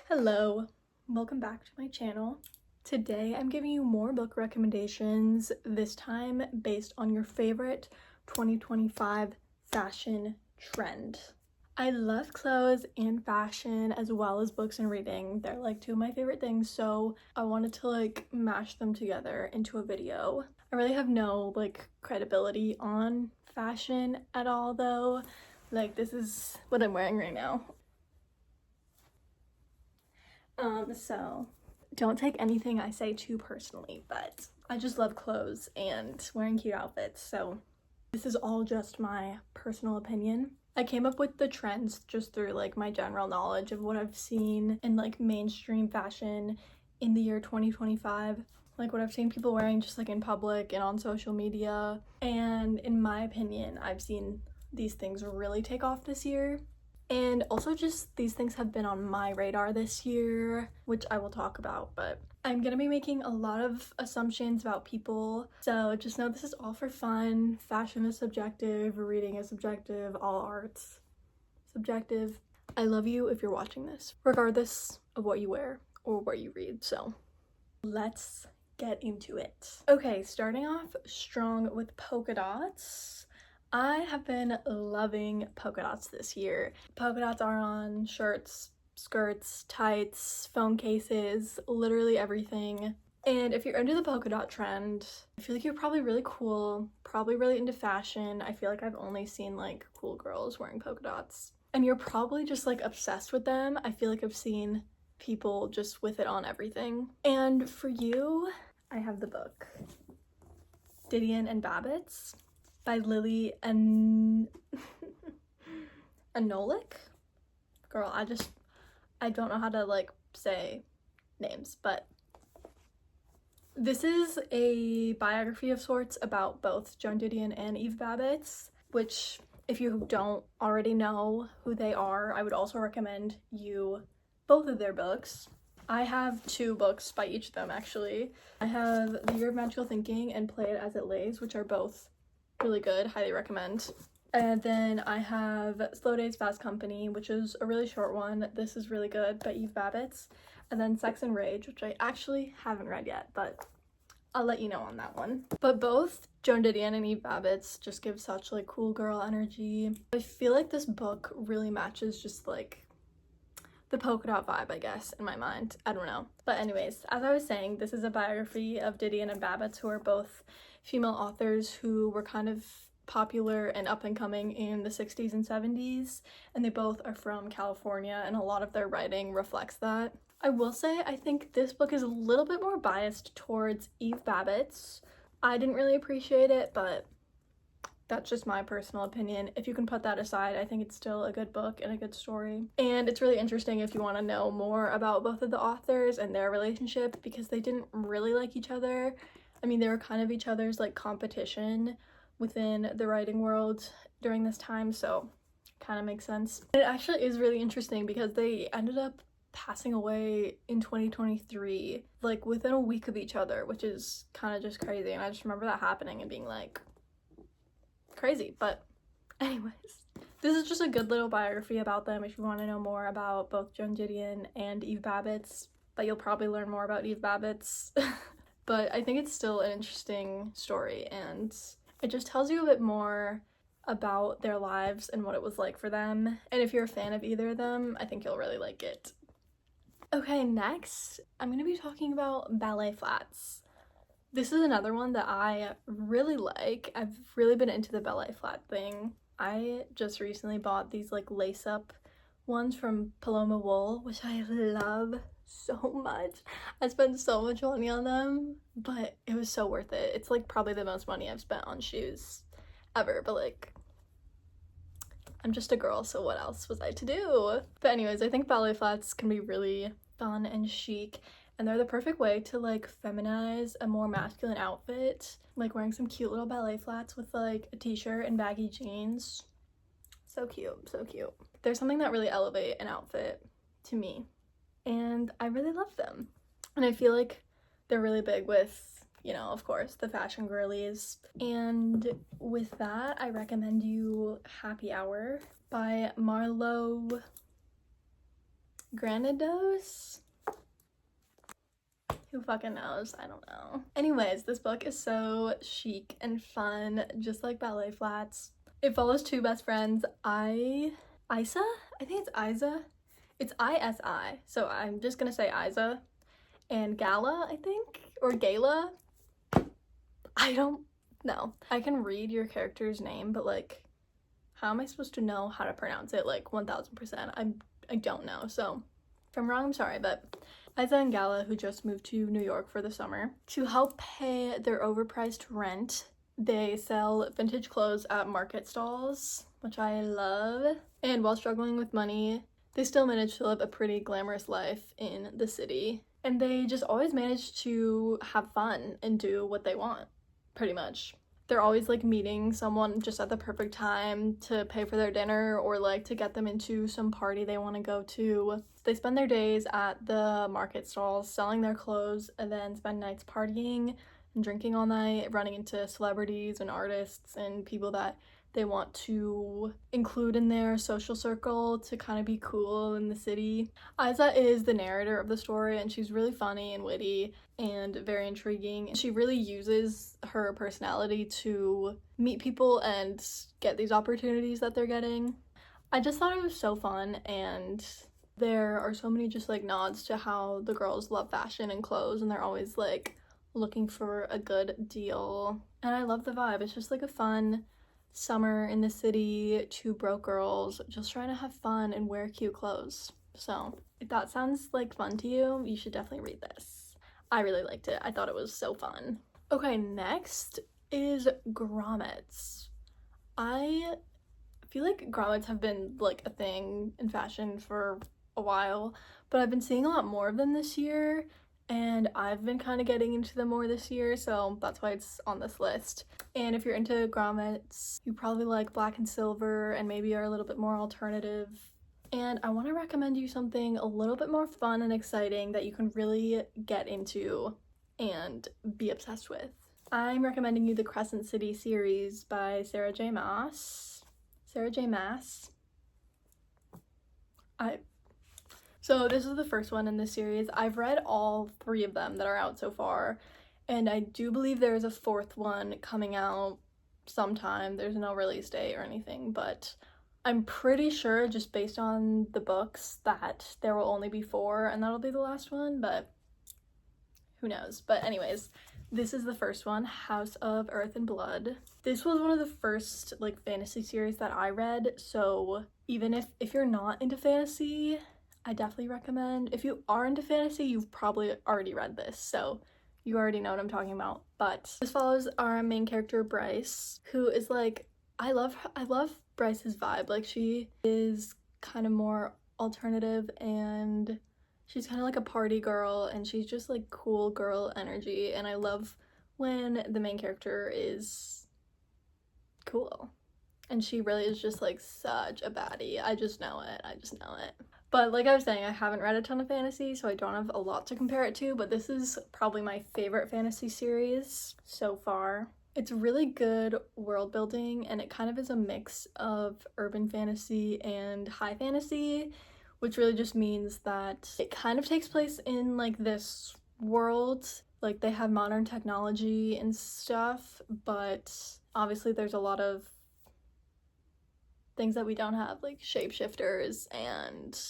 Hello, welcome back to my channel. Today I'm giving you more book recommendations, this time based on your favorite 2025 fashion trend. I love clothes and fashion as well as books and reading. They're like two of my favorite things, so I wanted to mash them together into a video. I really have no credibility on fashion at all though. This is what I'm wearing right now. So don't take anything I say too personally, but I just love clothes and wearing cute outfits, so this is all just my personal opinion. I came up with the trends just through my general knowledge of what I've seen in mainstream fashion in the year 2025, what I've seen people wearing just in public and on social media. And in my opinion, I've seen these things really take off this year. And also just these things have been on my radar this year, which I will talk about, but I'm gonna be making a lot of assumptions about people, so just know this is all for fun. Fashion is subjective, reading is subjective, all art's subjective. I love you if you're watching this, regardless of what you wear or what you read, so let's get into it. Okay, starting off strong with polka dots. I have been loving polka dots this year. Polka dots are on shirts, skirts, tights, phone cases, literally everything. And if you're into the polka dot trend, I feel like you're probably really cool, probably really into fashion. I feel like I've only seen cool girls wearing polka dots. And you're probably just obsessed with them. I feel like I've seen people just with it on everything. And for you, I have the book Didion and Babbitts by Lily Anolik. Girl, I don't know how to say names, but this is a biography of sorts about both Joan Didion and Eve Babbitts, which if you don't already know who they are, I would also recommend you both of their books. I have two books by each of them actually. I have The Year of Magical Thinking and Play It As It Lays, which are both really good, highly recommend. And then I have Slow Days Fast Company, which is a really short one. This is really good, by Eve Babbitts. And then Sex and Rage, which I actually haven't read yet, but I'll let you know on that one. But both Joan Didion and Eve Babbitts just give such cool girl energy. I feel like this book really matches just the polka dot vibe, I guess, in my mind. I don't know. But anyways, as I was saying, this is a biography of Didion and Babbitts, who are both female authors who were kind of popular and up and coming in the 60s and 70s, and they both are from California, and a lot of their writing reflects that. I will say I think this book is a little bit more biased towards Eve Babbitts. I didn't really appreciate it, but that's just my personal opinion. If you can put that aside, I think it's still a good book and a good story. And it's really interesting if you want to know more about both of the authors and their relationship, because they didn't really like each other. I mean, they were kind of each other's competition within the writing world during this time, so kind of makes sense. It actually is really interesting because they ended up passing away in 2023, within a week of each other, which is kind of just crazy. And I just remember that happening and being crazy. But anyways, this is just a good little biography about them if you want to know more about both Joan Didion and Eve Babbitts, but you'll probably learn more about Eve Babbitts. But I think it's still an interesting story, and it just tells you a bit more about their lives and what it was like for them. And if you're a fan of either of them, I think you'll really like it. Okay, next, I'm going to be talking about ballet flats. This is another one that I really like. I've really been into the ballet flat thing. I just recently bought these lace-up ones from Paloma Wool, which I love so much. I spent so much money on them, but it was so worth it. It's probably the most money I've spent on shoes ever, but I'm just a girl, so what else was I to do? But anyways, I think ballet flats can be really fun and chic, and they're the perfect way to feminize a more masculine outfit, wearing some cute little ballet flats with a t-shirt and baggy jeans. So cute, so cute. There's something that really elevate an outfit to me, and I really love them. And I feel like they're really big with, of course, the fashion girlies. And with that, I recommend you Happy Hour by Marlo Granados? Who fucking knows? I don't know. Anyways, this book is so chic and fun, just like Ballet Flats. It follows two best friends, Isa? I think it's Isa. It's ISI, so I'm just gonna say Isa. And Gala, I think? Or Gala? I don't know. I can read your character's name, but like, how am I supposed to know how to pronounce it? Like 1000%. I don't know, so if I'm wrong, I'm sorry, but Isa and Gala, who just moved to New York for the summer, to help pay their overpriced rent, they sell vintage clothes at market stalls, which I love. And while struggling with money, they still manage to live a pretty glamorous life in the city. And they just always manage to have fun and do what they want, pretty much. They're always like meeting someone just at the perfect time to pay for their dinner or like to get them into some party they want to go to. They spend their days at the market stalls selling their clothes and then spend nights partying and drinking all night, running into celebrities and artists and people that they want to include in their social circle to kind of be cool in the city. Isa is the narrator of the story, and she's really funny and witty and very intriguing. She really uses her personality to meet people and get these opportunities that they're getting. I just thought it was so fun, and there are so many just like nods to how the girls love fashion and clothes, and they're always like looking for a good deal. And I love the vibe. It's just like a fun summer in the city, two broke girls just trying to have fun and wear cute clothes. So if that sounds like fun to you, you should definitely read this. I really liked it. I thought it was so fun. Okay, next is grommets. I feel like grommets have been like a thing in fashion for a while, but I've been seeing a lot more of them this year, and I've been kind of getting into them more this year, so that's why it's on this list. And if you're into grommets, you probably like black and silver and maybe are a little bit more alternative. And I want to recommend you something a little bit more fun and exciting that you can really get into and be obsessed with. I'm recommending you the Crescent City series by Sarah J Maas. Sarah J Maas. So this is the first one in this series. I've read all three of them that are out so far, and I do believe there is a fourth one coming out sometime. There's no release date or anything, but I'm pretty sure, just based on the books, that there will only be 4 and that'll be the last one, but who knows. But anyways, this is the first one, House of Earth and Blood. This was one of the first like fantasy series that I read, so even if you're not into fantasy, I definitely recommend. If you are into fantasy, you've probably already read this, so you already know what I'm talking about. But this follows our main character, Bryce, who is like, I love Bryce's vibe. Like, she is kind of more alternative, and she's kind of like a party girl, and she's just like cool girl energy, and I love when the main character is cool. And she really is just like such a baddie. I just know it. But like I was saying, I haven't read a ton of fantasy, so I don't have a lot to compare it to, but this is probably my favorite fantasy series so far. It's really good world building, and it kind of is a mix of urban fantasy and high fantasy, which really just means that it kind of takes place in like this world. Like, they have modern technology and stuff, but obviously there's a lot of things that we don't have, like shapeshifters and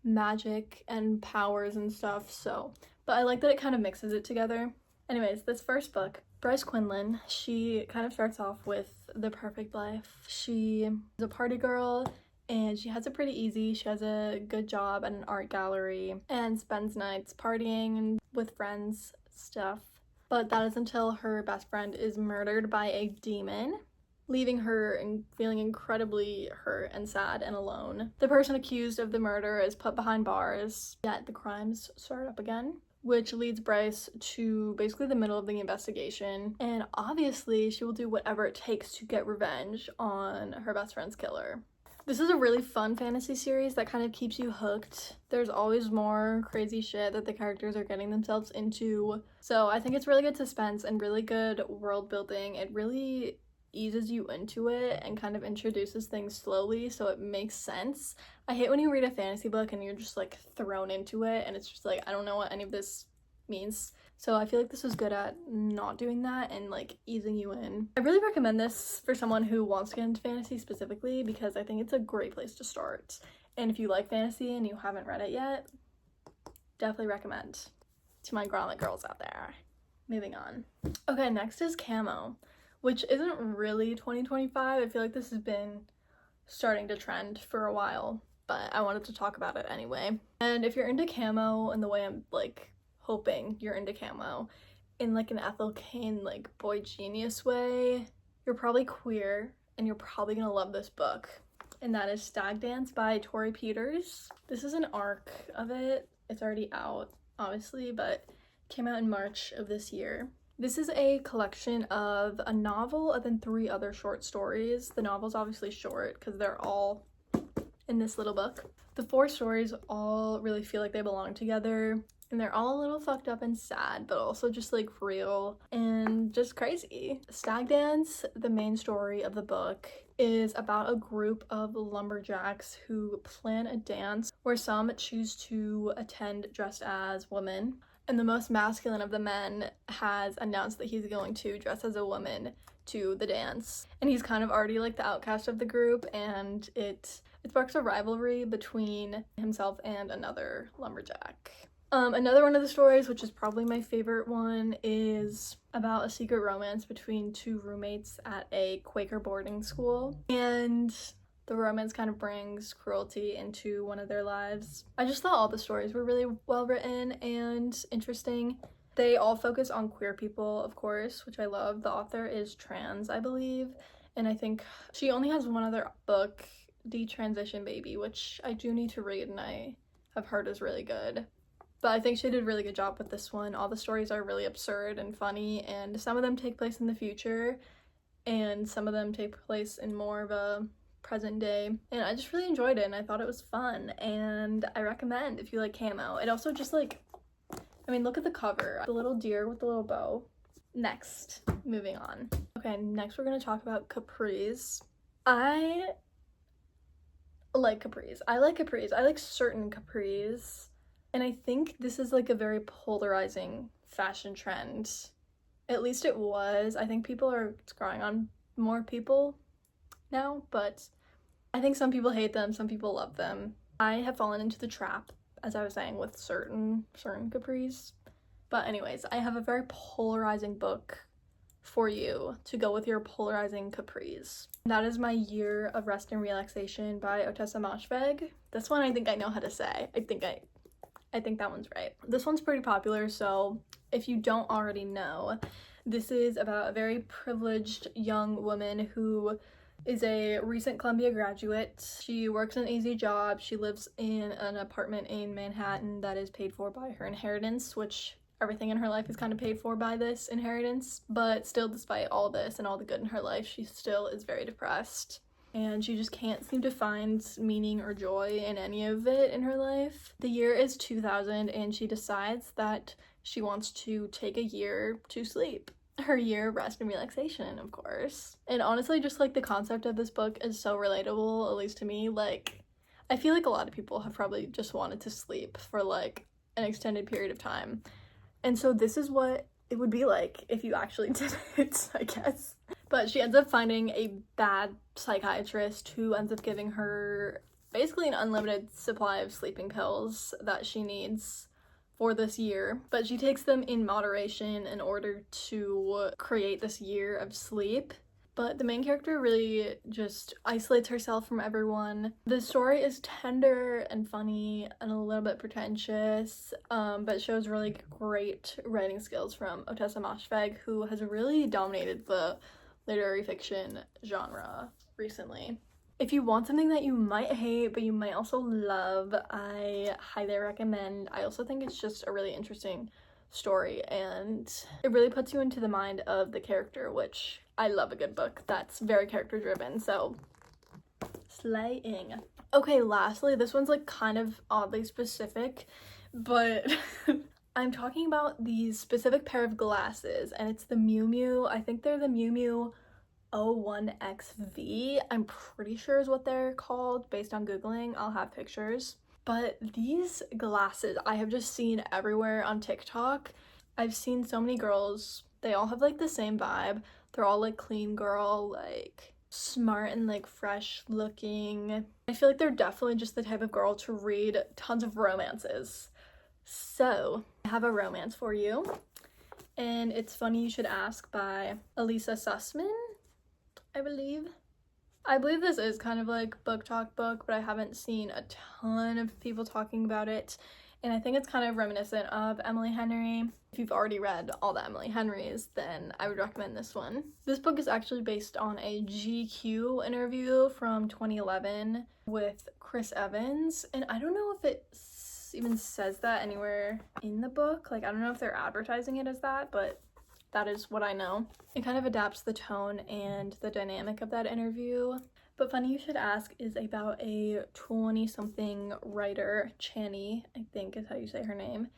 magic and powers and stuff, so, but I like that it kind of mixes it together. Anyways, this first book, Bryce Quinlan, she kind of starts off with the perfect life. She is a party girl, and she has it pretty easy. She has a good job at an art gallery and spends nights partying and with friends, stuff. But that is until her best friend is murdered by a demon, leaving her and feeling incredibly hurt and sad and alone. The person accused of the murder is put behind bars, yet the crimes start up again, which leads Bryce to basically the middle of the investigation, and obviously she will do whatever it takes to get revenge on her best friend's killer. This is a really fun fantasy series that kind of keeps you hooked. There's always more crazy shit that the characters are getting themselves into, so I think it's really good suspense and really good world building. It really eases you into it and kind of introduces things slowly so it makes sense. I hate when you read a fantasy book and you're just like thrown into it and it's just like, I don't know what any of this means. So I feel like this was good at not doing that and like easing you in. I really recommend this for someone who wants to get into fantasy specifically because I think it's a great place to start. And if you like fantasy and you haven't read it yet, definitely recommend to my grommet girls out there. Moving on. Okay, next is Camo, which isn't really 2025. I feel like this has been starting to trend for a while, but I wanted to talk about it anyway. And if you're into camo in the way I'm like hoping you're into camo, in like an Ethel Cain like boy genius way, you're probably queer and you're probably gonna love this book. And that is Stag Dance by Torrey Peters. This is an arc of it. It's already out, obviously, but came out in March of this year. This is a collection of a novel and then 3 other short stories. The novel's obviously short because they're all in this little book. The 4 stories all really feel like they belong together, and they're all a little fucked up and sad, but also just like real and just crazy. Stag Dance, the main story of the book, is about a group of lumberjacks who plan a dance where some choose to attend dressed as women, and the most masculine of the men has announced that he's going to dress as a woman to the dance, and he's kind of already like the outcast of the group, and it sparks a rivalry between himself and another lumberjack. Another one of the stories, which is probably my favorite one, is about a secret romance between 2 roommates at a Quaker boarding school, and the romance kind of brings cruelty into one of their lives. I just thought all the stories were really well written and interesting. They all focus on queer people, of course, which I love. The author is trans, I believe, and I think she only has one other book, Detransition Baby, which I do need to read and I have heard is really good. But I think she did a really good job with this one. All the stories are really absurd and funny, and some of them take place in the future, and some of them take place in more of a present day. And I just really enjoyed it, and I thought it was fun, and I recommend if you like camo. It also just like, I mean, look at the cover. The little deer with the little bow. Next, moving on. Okay, next we're gonna talk about capris. I like capris. I like certain capris. And I think this is like a very polarizing fashion trend. At least it was. I think people are growing on more people now, but I think some people hate them, some people love them. I have fallen into the trap, as I was saying, with certain capris. But anyways, I have a very polarizing book for you to go with your polarizing capris. That is My Year of Rest and Relaxation by Ottessa Moshfegh. This one I think I know how to say. I think that one's right. This one's pretty popular, so if you don't already know, this is about a very privileged young woman who is a recent Columbia graduate. She works an easy job. She lives in an apartment in Manhattan that is paid for by her inheritance, which everything in her life is kind of paid for by this inheritance. But still, despite all this and all the good in her life, she still is very depressed. And she just can't seem to find meaning or joy in any of it in her life. The year is 2000, and she decides that she wants to take a year to sleep. Her year of rest and relaxation, of course. And honestly, just like the concept of this book is so relatable, at least to me. Like, I feel like a lot of people have probably just wanted to sleep for like an extended period of time. And so this is what it would be like if you actually did it, I guess. But she ends up finding a bad psychiatrist who ends up giving her basically an unlimited supply of sleeping pills that she needs for this year. But she takes them in moderation in order to create this year of sleep. But the main character really just isolates herself from everyone. The story is tender and funny and a little bit pretentious, but shows really great writing skills from Ottessa Moshfegh, who has really dominated the literary fiction genre recently. If you want something that you might hate but you might also love, I highly recommend. I also think it's just a really interesting story, and it really puts you into the mind of the character, which I love a good book that's very character driven, so slaying. Okay, lastly, this one's like kind of oddly specific, but I'm talking about these specific pair of glasses, and it's the Miu Miu. I think they're the Miu Miu 01XV, I'm pretty sure is what they're called based on Googling. I'll have pictures. But these glasses I have just seen everywhere on TikTok. I've seen so many girls, they all have like the same vibe. They're all like clean girl, like smart and like fresh looking. I feel like they're definitely just the type of girl to read tons of romances. So I have a romance for you, and It's Funny You Should Ask by Elisa Sussman, I believe. I believe this is kind of like book talk book, but I haven't seen a ton of people talking about it, and I think it's kind of reminiscent of Emily Henry. If you've already read all the Emily Henrys, then I would recommend this one. This book is actually based on a GQ interview from 2011 with Chris Evans, and I don't know if it even says that anywhere in the book. Like, I don't know if they're advertising it as that, but that is what I know. It kind of adapts the tone and the dynamic of that interview. But Funny You Should Ask is about a 20-something writer, Chani, I think is how you say her name,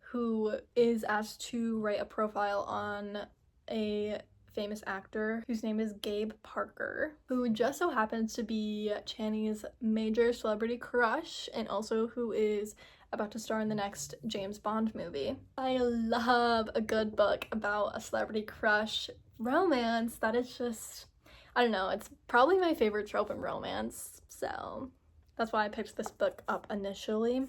who is asked to write a profile on a famous actor whose name is Gabe Parker, who just so happens to be Chani's major celebrity crush, and also who is about to star in the next James Bond movie. I love a good book about a celebrity crush romance. That is just, I don't know, it's probably my favorite trope in romance, so that's why I picked this book up initially.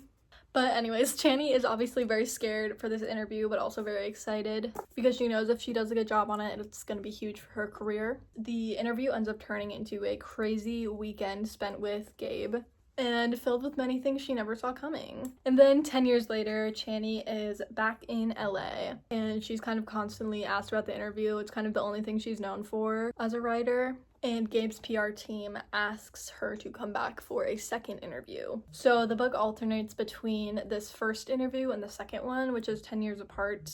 But anyways, Chani is obviously very scared for this interview, but also very excited because she knows if she does a good job on it, it's going to be huge for her career. The interview ends up turning into a crazy weekend spent with Gabe, and filled with many things she never saw coming. And then 10 years later, Chani is back in LA, and she's kind of constantly asked about the interview. It's kind of the only thing she's known for as a writer. And Gabe's PR team asks her to come back for a second interview. So the book alternates between this first interview and the second one, which is 10 years apart.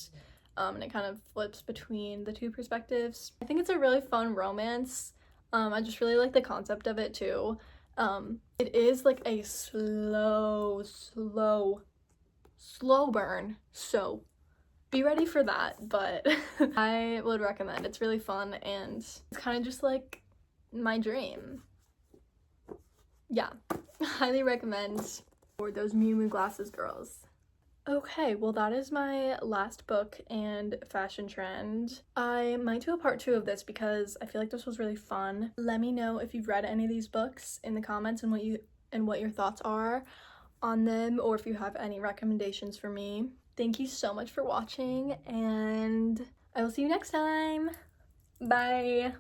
And it kind of flips between the two perspectives. I think it's a really fun romance. I just really like the concept of it too. It is like a slow burn, so be ready for that, but I would recommend. It's really fun, and it's kind of just like my dream. Yeah, highly recommend for those Miu Miu glasses girls. Okay, well that is my last book and fashion trend. I might do a part 2 of this because I feel like this was really fun. Let me know if you've read any of these books in the comments and what your thoughts are on them, or if you have any recommendations for me. Thank you so much for watching, and I will see you next time. Bye!